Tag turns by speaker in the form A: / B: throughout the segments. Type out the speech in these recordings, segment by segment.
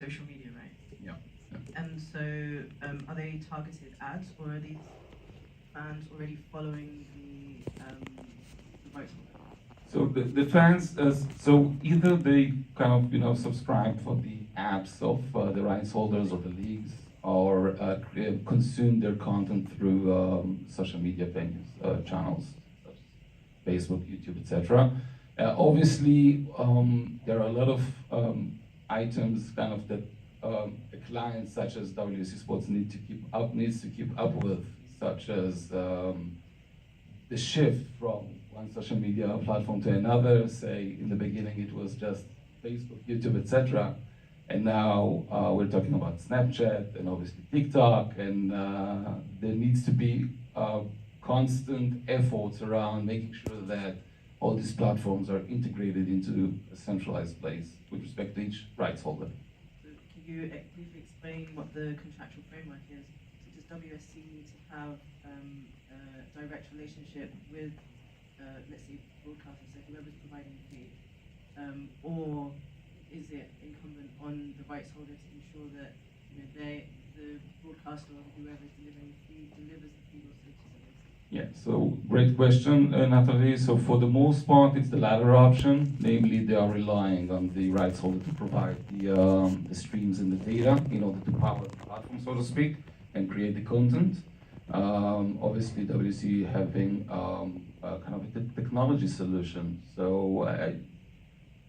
A: social media, right?
B: Yeah.
A: And so, are they targeted ads, or are these fans already following the rights holder?
B: So the fans, so either they kind of subscribe for the apps of the rights holders or the leagues, or consume their content through social media venues, channels such as Facebook, YouTube, etc. Obviously, there are a lot of items kind of that a client such as WC Sports needs to keep up with, such as the shift from one social media platform to another. Say in the beginning it was just Facebook, YouTube, etc. And now we're talking about Snapchat and obviously TikTok, and there needs to be constant efforts around making sure that all these platforms are integrated into a centralized place with respect to each rights holder.
A: So can you briefly explain what the contractual framework is? So does WSC need to have a direct relationship with, let's say, broadcasters, so whoever's providing the feed, or is it incumbent on the rights holder to ensure that the broadcaster or whoever is delivering the feed delivers the feed also to the
B: Yeah, so great question, Natalie. So for the most part, it's the latter option. Namely, they are relying on the rights holder to provide the streams and the data in order to power the platform, so to speak, and create the content. Obviously, WC having kind of a technology solution. So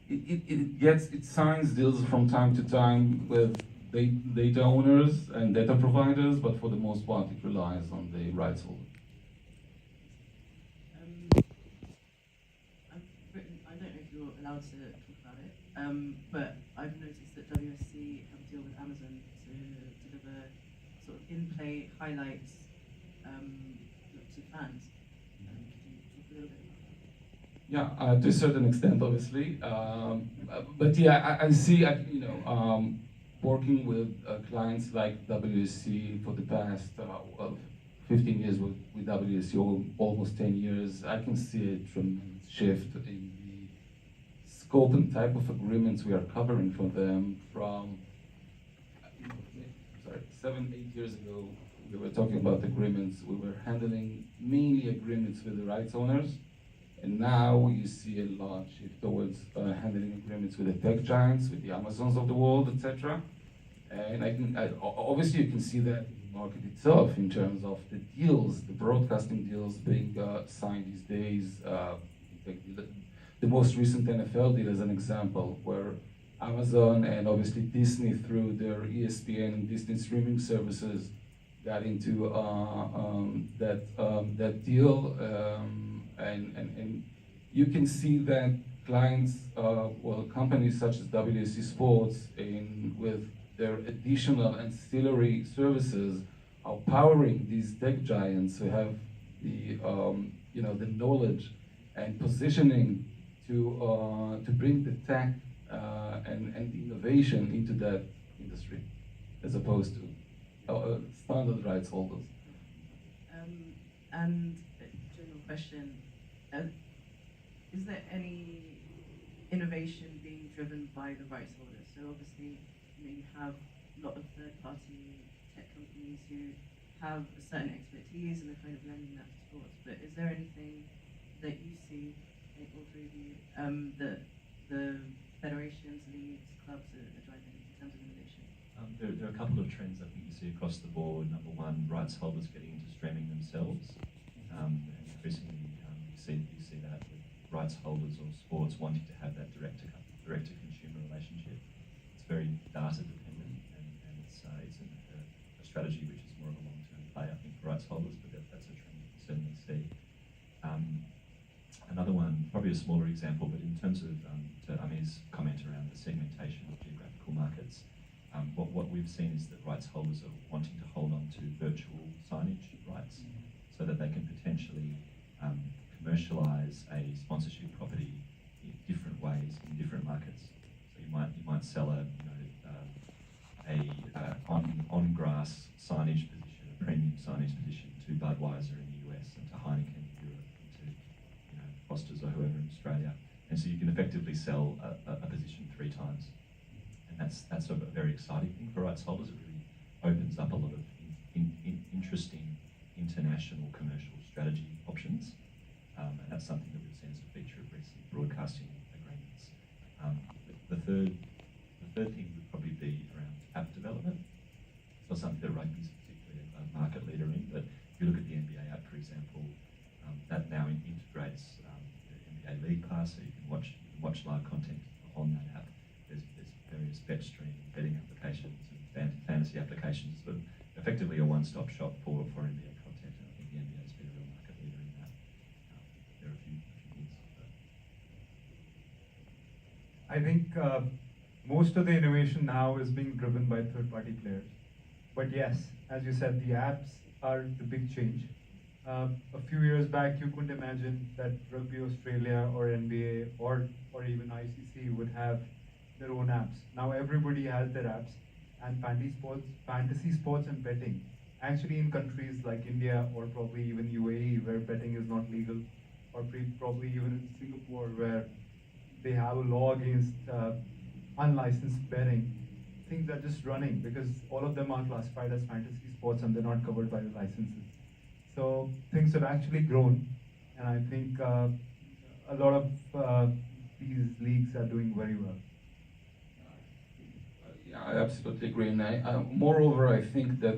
B: it signs deals from time to time with data owners and data providers, but for the most part, it relies on the rights holder.
A: I don't know if you're allowed to talk about it, but I've noticed that WSC have a deal with Amazon to deliver sort of in-play highlights to fans. Could you talk a little bit about that?
B: Yeah, to a certain extent, obviously. But yeah, I see, working with clients like WSC for the past 15 years with WSC, or almost 10 years, I can see a tremendous shift in the scope and type of agreements we are covering for them from, sorry, 7, 8 years ago, we were talking about agreements. We were handling mainly agreements with the rights owners. And now you see a large shift towards handling agreements with the tech giants, with the Amazons of the world, etc. And obviously you can see that in the market itself in terms of the deals, the broadcasting deals being signed these days. Take the most recent NFL deal as an example, where Amazon and obviously Disney through their ESPN and Disney streaming services got into that deal. And you can see that clients, companies such as WSC Sports, with their additional ancillary services, are powering these tech giants who have the knowledge and positioning to bring the tech and the innovation into that industry, as opposed to standard rights holders.
A: And general question. Is there any innovation being driven by the rights holders? So obviously, you have a lot of third-party tech companies who have a certain expertise and are kind of lending that to sports. But is there anything that you see, all three of you, that the federations, leagues, clubs are driving in terms of innovation?
C: There are a couple of trends I think you see across the board. Number one, rights holders getting into streaming themselves. And increasingly, you see that with rights holders or sports wanting to have that direct to consumer relationship. It's very data dependent, and it's a strategy which is more of a long-term play, I think, for rights holders, but that's a trend you can certainly see. Another one, probably a smaller example, but in terms of to Amir's comment around the segmentation of geographical markets, what we've seen is that rights holders are wanting to hold on to virtual signage rights so that they can potentially commercialize a sponsorship property in different ways in different markets. So you might sell on grass signage position, a premium signage position, to Budweiser in the US and to Heineken in Europe and to Foster's or whoever in Australia. And so you can effectively sell a position 3 times, and that's a very exciting thing for rights holders. It really opens up a lot of interesting international commercial strategy options, and that's something that we've seen as a feature of recent broadcasting agreements. The third thing would probably be around app development. It's not something that rugby is particularly a market leader in, but if you look at the NBA app, for example, that now integrates the NBA League Pass, so you can watch live content on that app. There's various bet stream, betting applications, and fantasy applications, but effectively a one-stop shop for NBA content. And I think the NBA has been a real market leader in that. There are a few things.
D: I think most of the innovation now is being driven by third-party players. But yes, as you said, the apps are the big change. A few years back, you couldn't imagine that Rugby Australia or NBA or even ICC would have their own apps. Now everybody has their apps, and fantasy sports and betting, actually in countries like India or probably even UAE where betting is not legal, or probably even in Singapore where they have a law against unlicensed betting, things are just running because all of them are classified as fantasy sports and they're not covered by the licenses. So things have actually grown, and I think a lot of these leagues are doing very well.
B: Yeah, I absolutely agree. And moreover, I think that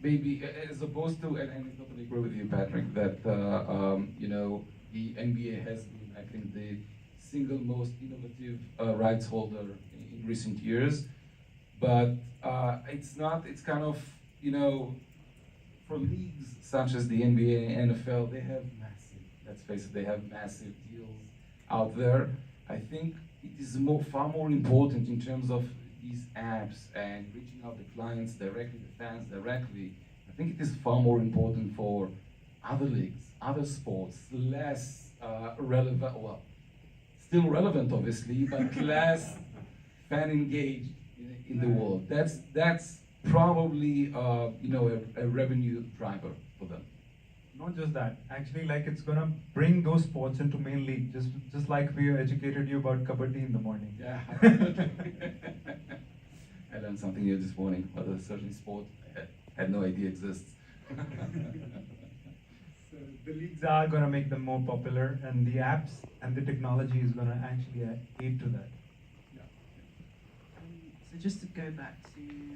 B: maybe as opposed to, and I totally agree with you, Patrick, that you know, the NBA has been, I think, the single most innovative rights holder in recent years. But it's not. It's kind of, you know, for leagues such as the NBA and NFL, they have massive. Let's face it, they have massive deals out there. I think it is far more important in terms of these apps and reaching out to clients directly, the fans directly. I think it is far more important for other leagues, other sports, less relevant, well, still relevant obviously, but less fan engaged in the world. That's probably you know, a revenue driver for them.
D: Not just that, actually, like it's gonna bring those sports into main league, just like we educated you about kabaddi in the morning.
B: Yeah. I learned something new this morning about a certain sport I had no idea exists.
D: So the leagues are gonna make them more popular, and the apps and the technology is gonna actually aid to that.
A: So just to go back to